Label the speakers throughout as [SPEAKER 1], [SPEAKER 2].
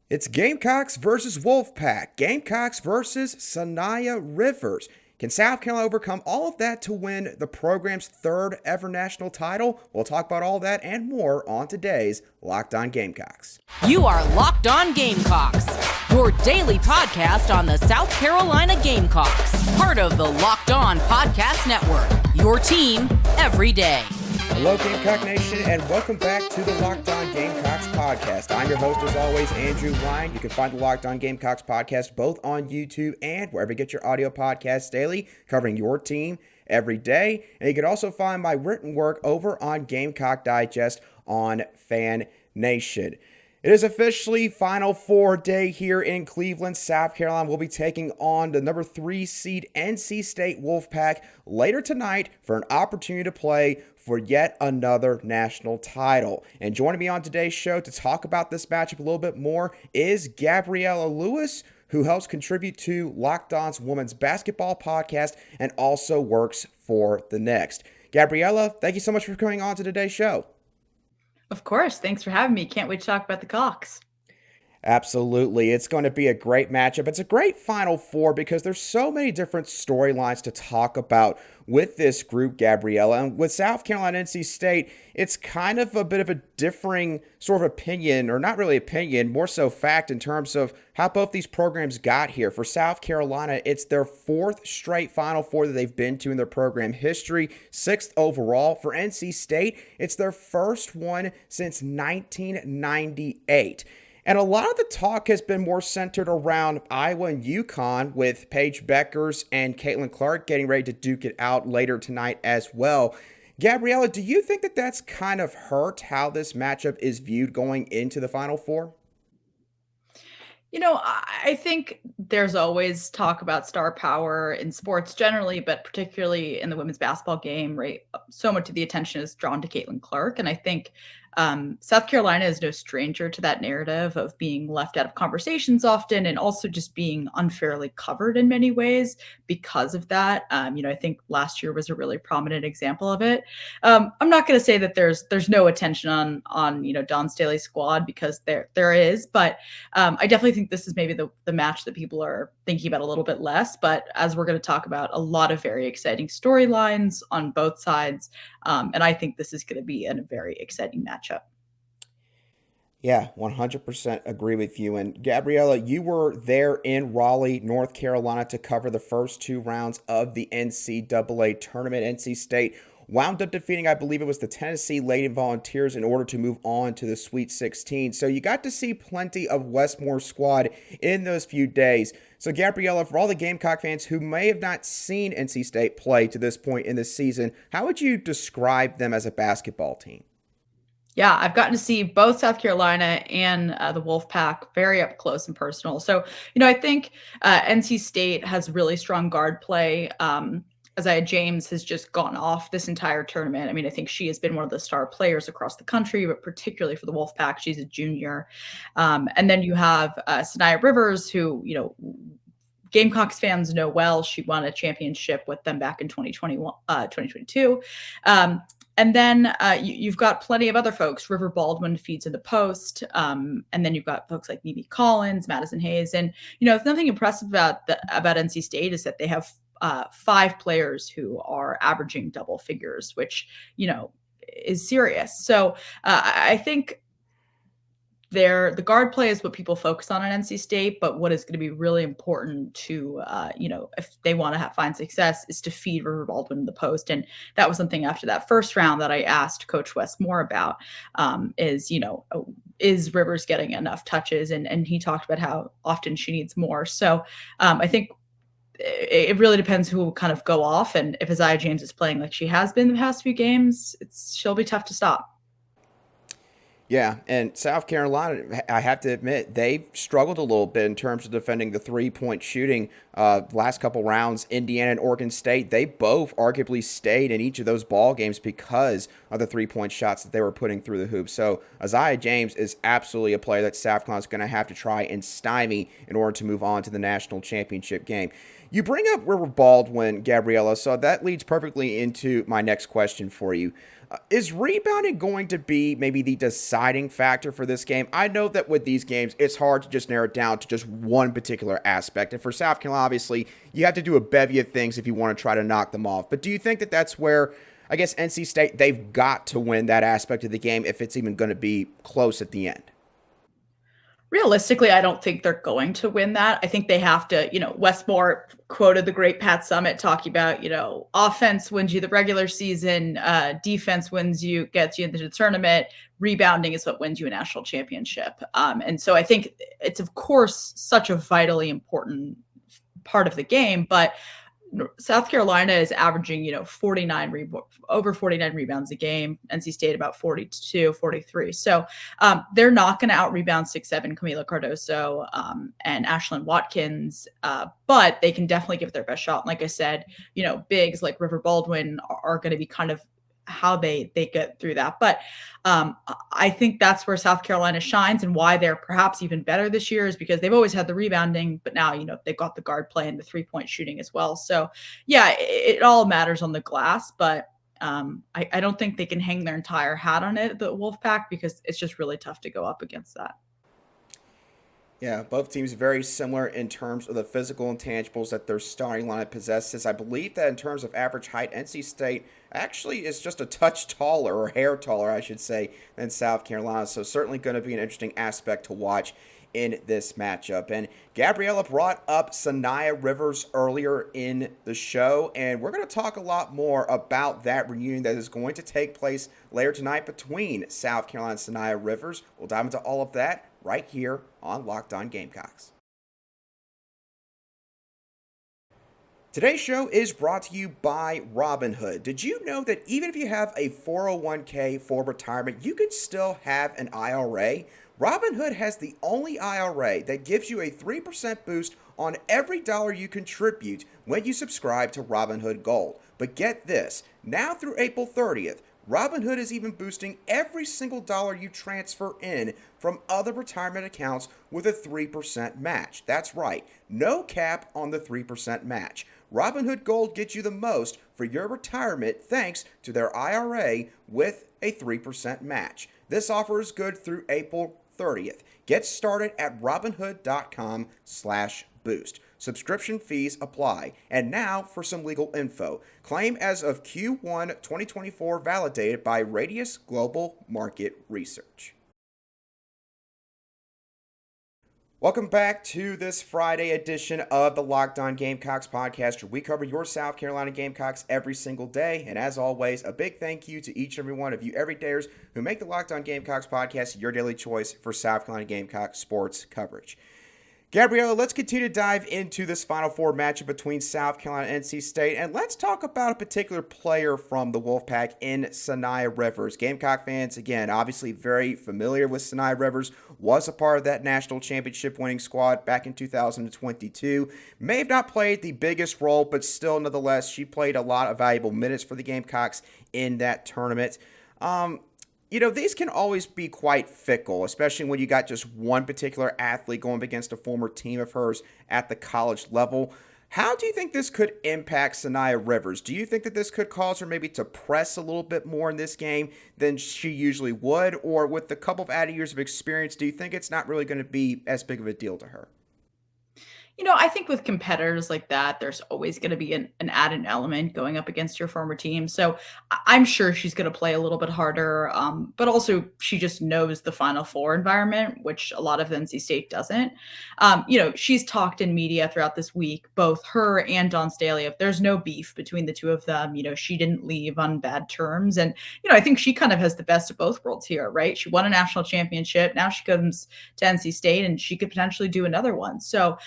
[SPEAKER 1] It's Gamecocks versus Wolfpack. Gamecocks versus Saniya Rivers. Can South Carolina overcome all of that to win the program's third ever national title? We'll talk about all that and more on today's Locked On Gamecocks.
[SPEAKER 2] You are Locked On Gamecocks, your daily podcast on the South Carolina Gamecocks, part of the Locked On Podcast Network, your team every day.
[SPEAKER 1] Hello, Gamecock Nation, and welcome back to the Locked On Gamecocks Podcast. I'm your host, as always, Andrew Wine. You can find the Locked On Gamecocks Podcast both on YouTube and wherever you get your audio podcasts daily, covering your team every day. And you can also find my written work over on Gamecock Digest on Fan Nation. It is officially Final Four day here in Cleveland. South Carolina will be taking on the number 3 seed NC State Wolfpack later tonight for an opportunity to play for yet another national title. And joining me on today's show to talk about this matchup a little bit more is Gabriella Lewis, who helps contribute to Locked On's Women's Basketball Podcast and also works for The Next. Gabriella, thank you so much for coming on to today's show.
[SPEAKER 3] Of course. Thanks for having me. Can't wait to talk about the Cocks.
[SPEAKER 1] Absolutely. It's going to be a great matchup. It's a great Final Four because there's so many different storylines to talk about with this group, Gabriella. And with South Carolina and NC State, it's kind of a bit of a differing sort of opinion, or not really opinion, more so fact in terms of how both these programs got here. For South Carolina, it's their 4th straight Final Four that they've been to in their program history, 6th overall. For NC State, it's their first one since 1998. And a lot of the talk has been more centered around Iowa and UConn, with Paige Beckers and Caitlin Clark getting ready to duke it out later tonight as well. Gabriella, do you think that that's kind of hurt how this matchup is viewed going into the Final Four?
[SPEAKER 3] You know, I think there's always talk about star power in sports generally, but particularly in the women's basketball game, right? So much of the attention is drawn to Caitlin Clark. And I think South Carolina is no stranger to that narrative of being left out of conversations often, and also just being unfairly covered in many ways because of that. I think last year was a really prominent example of it. I'm not going to say that there's no attention on Dawn Staley's squad, because there is, but I definitely think this is maybe the match that people are thinking about a little bit less. But as we're going to talk about, a lot of very exciting storylines on both sides. And I think this is going to be a very exciting matchup.
[SPEAKER 1] Yeah, 100% agree with you. And Gabriella, you were there in Raleigh, North Carolina to cover the first 2 rounds of the NCAA tournament. NC State wound up defeating, I believe it was the Tennessee Lady Volunteers, in order to move on to the Sweet 16. So you got to see plenty of Westmore's squad in those few days. So Gabriella, for all the Gamecock fans who may have not seen NC State play to this point in the season, how would you describe them as a basketball team?
[SPEAKER 3] Yeah, I've gotten to see both South Carolina and the Wolfpack very up close and personal. So, I think NC State has really strong guard play. Isaiah James has just gone off this entire tournament. I mean, I think she has been one of the star players across the country, but particularly for the Wolfpack, she's a junior. And then you have Saniya Rivers, who, Gamecocks fans know well. She won a championship with them back in 2022. And then you've got plenty of other folks. River Baldwin feeds in the post. And then you've got folks like Mimi Collins, Madison Hayes. And, if nothing impressive about NC State is that they have 5 players who are averaging double figures, which, is serious. So I think the guard play is what people focus on at NC State, but what is going to be really important to, if they want to find success, is to feed River Baldwin in the post. And that was something after that first round that I asked Coach West more about, is Rivers getting enough touches? And he talked about how often she needs more. So I think it really depends who will kind of go off. And if Isaiah James is playing like she has been the past few games, she'll be tough to stop.
[SPEAKER 1] Yeah, and South Carolina, I have to admit, they've struggled a little bit in terms of defending the three-point shooting. Last couple rounds, Indiana and Oregon State, they both arguably stayed in each of those ball games because of the three-point shots that they were putting through the hoop. So Isaiah James is absolutely a player that South Carolina is going to have to try and stymie in order to move on to the national championship game. You bring up River Baldwin, Gabriella, so that leads perfectly into my next question for you. Is rebounding going to be maybe the deciding factor for this game? I know that with these games, it's hard to just narrow it down to just one particular aspect. And for South Carolina, obviously, you have to do a bevy of things if you want to try to knock them off. But do you think that that's where, I guess, NC State, they've got to win that aspect of the game if it's even going to be close at the end?
[SPEAKER 3] Realistically, I don't think they're going to win that. I think they have to, Westmore quoted the great Pat Summitt talking about, offense wins you the regular season, defense gets you into the tournament, rebounding is what wins you a national championship. And so I think it's, of course, such a vitally important part of the game, but South Carolina is averaging, over 49 rebounds a game. NC State about 42, 43. So they're not going to out rebound 6'7" Camila Cardoso and Ashlyn Watkins, but they can definitely give it their best shot. And like I said, bigs like River Baldwin are going to be kind of how they get through that. But I think that's where South Carolina shines, and why they're perhaps even better this year is because they've always had the rebounding, but now, they've got the guard play and the 3-point shooting as well. So yeah, it all matters on the glass, but I don't think they can hang their entire hat on it, the Wolfpack, because it's just really tough to go up against that.
[SPEAKER 1] Yeah, both teams very similar in terms of the physical intangibles that their starting lineup possesses. I believe that in terms of average height, NC State actually is just a touch taller, or hair taller, I should say, than South Carolina. So certainly going to be an interesting aspect to watch in this matchup. And Gabriella brought up Saniya Rivers earlier in the show, and we're going to talk a lot more about that reunion that is going to take place later tonight between South Carolina and Saniya Rivers. We'll dive into all of that right here on Locked On Gamecocks. Today's show is brought to you by Robinhood. Did you know that even if you have a 401k for retirement, you can still have an IRA? Robinhood has the only IRA that gives you a 3% boost on every dollar you contribute when you subscribe to Robinhood Gold. But get this, now through April 30th, Robinhood is even boosting every single dollar you transfer in from other retirement accounts with a 3% match. That's right, no cap on the 3% match. Robinhood Gold gets you the most for your retirement thanks to their IRA with a 3% match. This offer is good through April 30th. Get started at Robinhood.com/boost. Subscription fees apply. And now for some legal info. Claim as of Q1 2024 validated by Radius Global Market Research. Welcome back to this Friday edition of the Locked On Gamecocks podcast, where we cover your South Carolina Gamecocks every single day. And as always, a big thank you to each and every one of you everydayers who make the Locked On Gamecocks podcast your daily choice for South Carolina Gamecocks sports coverage. Gabriella, let's continue to dive into this Final Four matchup between South Carolina and NC State, and let's talk about a particular player from the Wolfpack in Saniya Rivers. Gamecock fans, again, obviously very familiar with Saniya Rivers, was a part of that national championship winning squad back in 2022. May have not played the biggest role, but still, nonetheless, she played a lot of valuable minutes for the Gamecocks in that tournament. These can always be quite fickle, especially when you got just one particular athlete going against a former team of hers at the college level. How do you think this could impact Saniya Rivers? Do you think that this could cause her maybe to press a little bit more in this game than she usually would? Or with the couple of added years of experience, do you think it's not really going to be as big of a deal to her?
[SPEAKER 3] I think with competitors like that, there's always going to be an added element going up against your former team. So I'm sure she's going to play a little bit harder, but also she just knows the Final Four environment, which a lot of NC State doesn't. She's talked in media throughout this week, both her and Dawn Staley, there's no beef between the two of them. She didn't leave on bad terms. And, I think she kind of has the best of both worlds here, right? She won a national championship. Now she comes to NC State and she could potentially do another one. So,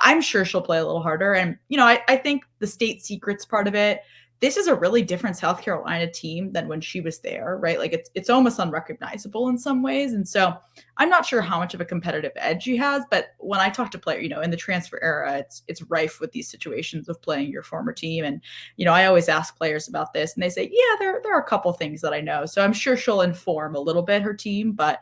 [SPEAKER 3] I'm sure she'll play a little harder. And, I think the state secrets part of it, this is a really different South Carolina team than when she was there, right? Like it's almost unrecognizable in some ways. And so I'm not sure how much of a competitive edge she has, but when I talk to players, in the transfer era, it's rife with these situations of playing your former team. And, I always ask players about this and they say, yeah, there are a couple things that I know. So I'm sure she'll inform a little bit her team, but,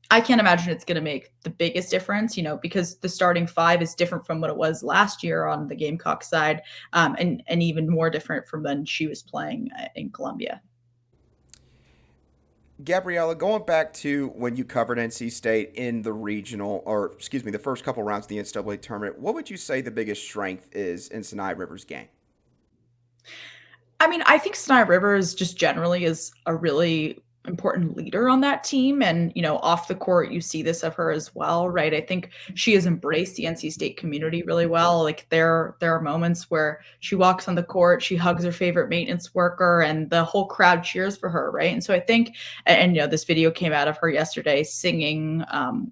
[SPEAKER 3] I can't imagine it's going to make the biggest difference, because the starting five is different from what it was last year on the Gamecock side, and even more different from when she was playing in Columbia.
[SPEAKER 1] Gabriella, going back to when you covered NC State in the regional, the first couple rounds of the NCAA tournament, what would you say the biggest strength is in Saniya Rivers' game?
[SPEAKER 3] I mean, I think Saniya Rivers just generally is a really important leader on that team. And, off the court, you see this of her as well, right? I think she has embraced the NC State community really well. Like there are moments where she walks on the court, she hugs her favorite maintenance worker, and the whole crowd cheers for her, right? And so I think, and this video came out of her yesterday singing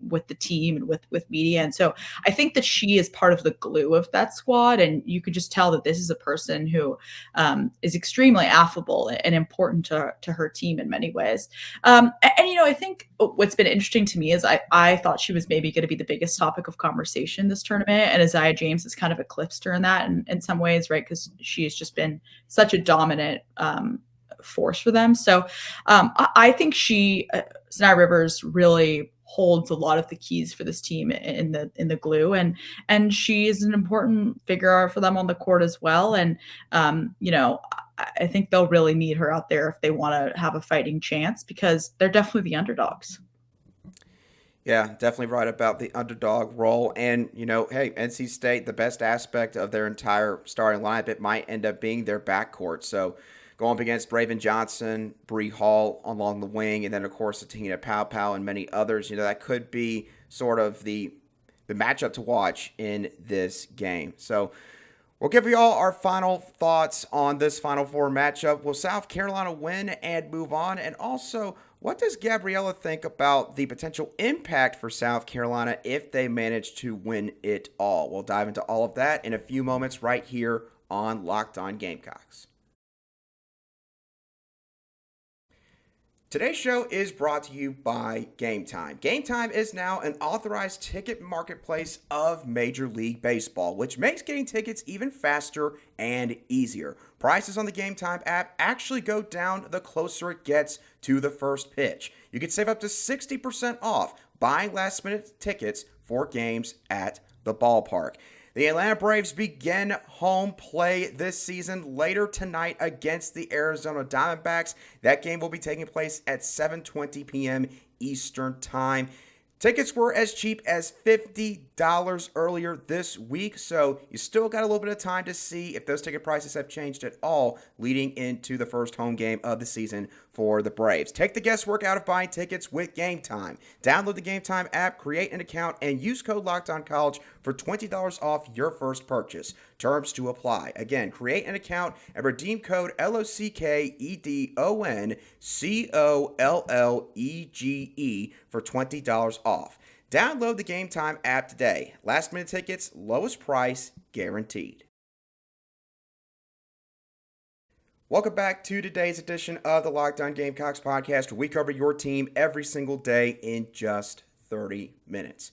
[SPEAKER 3] with the team and with media. And so I think that she is part of the glue of that squad. And you could just tell that this is a person who is extremely affable and important to her team in many ways. I think what's been interesting to me is I thought she was maybe going to be the biggest topic of conversation this tournament, and Isaiah James has kind of eclipsed her in that in some ways, right? Because she has just been such a dominant force for them. So I think Saniya Rivers really holds a lot of the keys for this team in the glue, and she is an important figure for them on the court as well. And I think they'll really need her out there if they want to have a fighting chance, because they're definitely the underdogs.
[SPEAKER 1] Yeah, definitely right about the underdog role. And, hey, NC State, the best aspect of their entire starting lineup, it might end up being their backcourt. So going up against Braven Johnson, Bree Hall along the wing, and then, of course, Tina Pow and many others, that could be sort of the matchup to watch in this game. So we'll give you all our final thoughts on this Final Four matchup. Will South Carolina win and move on? And also, what does Gabriella think about the potential impact for South Carolina if they manage to win it all? We'll dive into all of that in a few moments right here on Locked On Gamecocks. Today's show is brought to you by Game Time. Game Time is now an authorized ticket marketplace of Major League Baseball, which makes getting tickets even faster and easier. Prices on the Game Time app actually go down the closer it gets to the first pitch. You can save up to 60% off buying last-minute tickets for games at the ballpark. The Atlanta Braves begin home play this season later tonight against the Arizona Diamondbacks. That game will be taking place at 7:20 p.m. Eastern Time. Tickets were as cheap as $50 earlier this week, so you still got a little bit of time to see if those ticket prices have changed at all leading into the first home game of the season for the Braves. Take the guesswork out of buying tickets with Game Time. Download the Game Time app, create an account, and use code LOCKEDONCollege for $20 off your first purchase. Terms to apply. Again, create an account and redeem code LOCKEDONCOLLEGE for $20 off. Download the Game Time app today. Last minute tickets, lowest price guaranteed. Welcome back to today's edition of the Locked On Gamecocks Podcast, where we cover your team every single day in just 30 minutes.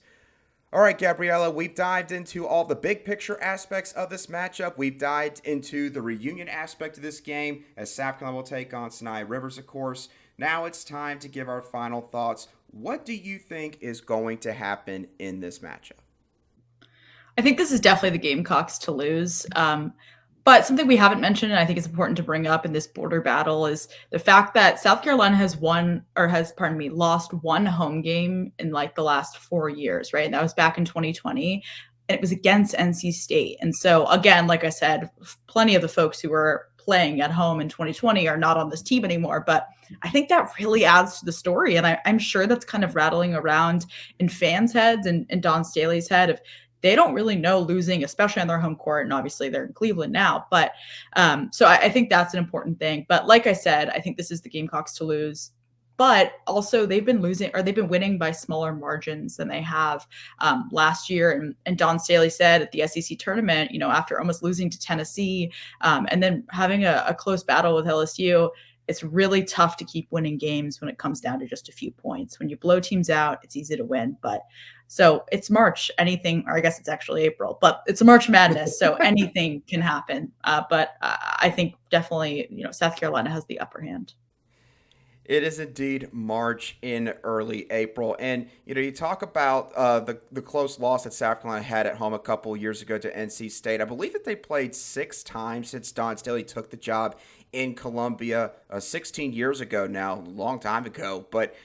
[SPEAKER 1] All right, Gabriella, we've dived into all the big picture aspects of this matchup. We've dived into the reunion aspect of this game, as South Carolina will take on Saniya Rivers, of course. Now it's time to give our final thoughts. What do you think is going to happen in this matchup?
[SPEAKER 3] I think this is definitely the Gamecocks to lose. But something we haven't mentioned, and I think it's important to bring up in this border battle, is the fact that South Carolina has lost one home game in like the last 4 years, right? And that was back in 2020, and it was against NC State. And so again, like I said, plenty of the folks who were playing at home in 2020 are not on this team anymore. But I think that really adds to the story. And I'm sure that's kind of rattling around in fans' heads and Don Staley's head of, they don't really know losing, especially on their home court. And obviously they're in Cleveland now. But so I think that's an important thing. But like I said, I think this is the Gamecocks to lose. But also they've been winning by smaller margins than they have last year. And Don Staley said at the SEC tournament, after almost losing to Tennessee and then having a close battle with LSU, it's really tough to keep winning games when it comes down to just a few points. When you blow teams out, it's easy to win. But so it's March, or I guess it's actually April, but it's a March Madness, so anything can happen. But I think definitely, South Carolina has the upper hand.
[SPEAKER 1] It is indeed March in early April. And, you talk about the close loss that South Carolina had at home a couple years ago to NC State. I believe that they played 6 times since Dawn Staley took the job in Columbia 16 years ago now, a long time ago. But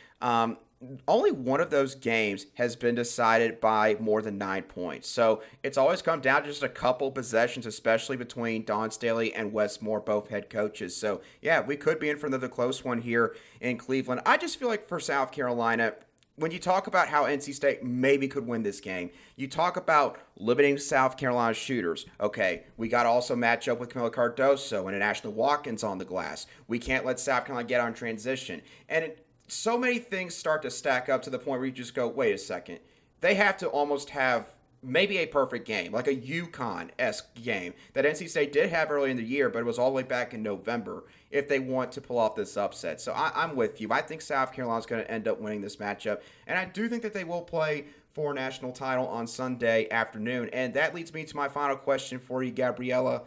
[SPEAKER 1] only one of those games has been decided by more than 9 points. So it's always come down to just a couple possessions, especially between Dawn Staley and Wes Moore, both head coaches. So, yeah, we could be in for another close one here in Cleveland. I just feel like for South Carolina, when you talk about how NC State maybe could win this game, you talk about limiting South Carolina shooters. Okay, we got to also match up with Camila Cardoso and Ashley Watkins on the glass. We can't let South Carolina get on transition. And so many things start to stack up to the point where you just go, wait a second. They have to almost have maybe a perfect game, like a UConn-esque game that NC State did have early in the year, but it was all the way back in November if they want to pull off this upset. So I'm with you. I think South Carolina's going to end up winning this matchup, and I do think that they will play for a national title on Sunday afternoon. And that leads me to my final question for you, Gabriella.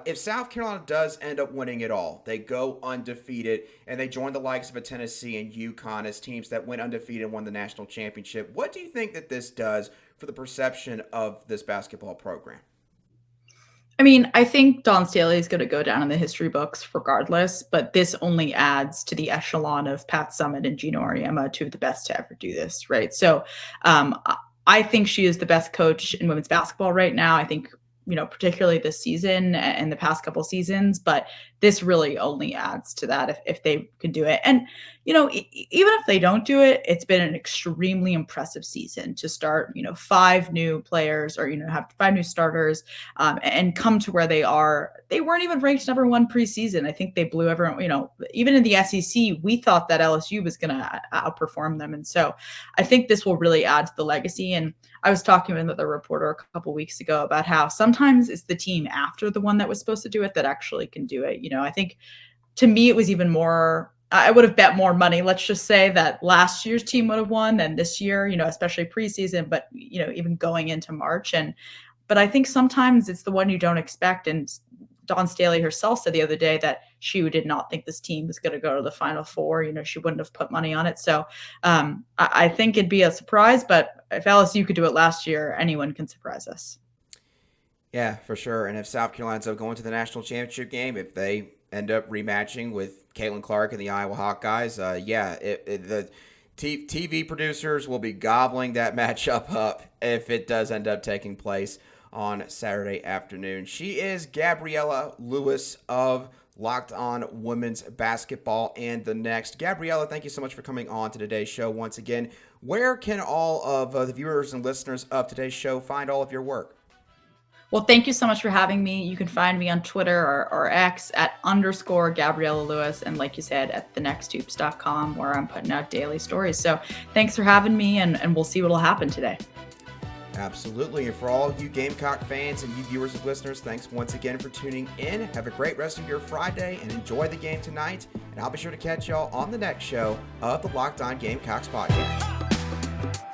[SPEAKER 1] If South Carolina does end up winning it all, they go undefeated, and they join the likes of a Tennessee and UConn as teams that went undefeated and won the national championship, what do you think that this does for the perception of this basketball program?
[SPEAKER 3] I mean, I think Dawn Staley is going to go down in the history books regardless, but this only adds to the echelon of Pat Summitt and Gino Auriemma, two of the best to ever do this, right? So I think she is the best coach in women's basketball right now. I think, particularly this season and the past couple seasons, but this really only adds to that if they can do it. And, even if they don't do it, it's been an extremely impressive season to start, 5 new players or, have 5 new starters and come to where they are. They weren't even ranked number 1 preseason. I think they blew everyone, even in the SEC, we thought that LSU was going to outperform them. And so I think this will really add to the legacy. And I was talking with another reporter a couple weeks ago about how sometimes it's the team after the one that was supposed to do it that actually can do it. I think to me, it was even more, I would have bet more money. Let's just say that last year's team would have won than this year, especially preseason, but, even going into March. But I think sometimes it's the one you don't expect. And Dawn Staley herself said the other day that she did not think this team was going to go to the Final Four. She wouldn't have put money on it. So I think it'd be a surprise, but if LSU could do it last year, anyone can surprise us.
[SPEAKER 1] Yeah, for sure. And if South Carolina's going to the national championship game, if they end up rematching with Caitlin Clark and the Iowa Hawkeyes, the TV producers will be gobbling that matchup up if it does end up taking place on Saturday afternoon. She is Gabriella Lewis of Locked On Women's Basketball and the Next. Gabriella, thank you so much for coming on to today's show once again. Where can all of the viewers and listeners of today's show find all of your work?
[SPEAKER 3] Well, thank you so much for having me. You can find me on Twitter or X at _ Gabriella Lewis. And like you said, at thenexthoops.com, where I'm putting out daily stories. So thanks for having me, and we'll see what will happen today.
[SPEAKER 1] Absolutely. And for all you Gamecock fans and you viewers and listeners, thanks once again for tuning in. Have a great rest of your Friday and enjoy the game tonight. And I'll be sure to catch y'all on the next show of the Locked On Gamecocks Podcast.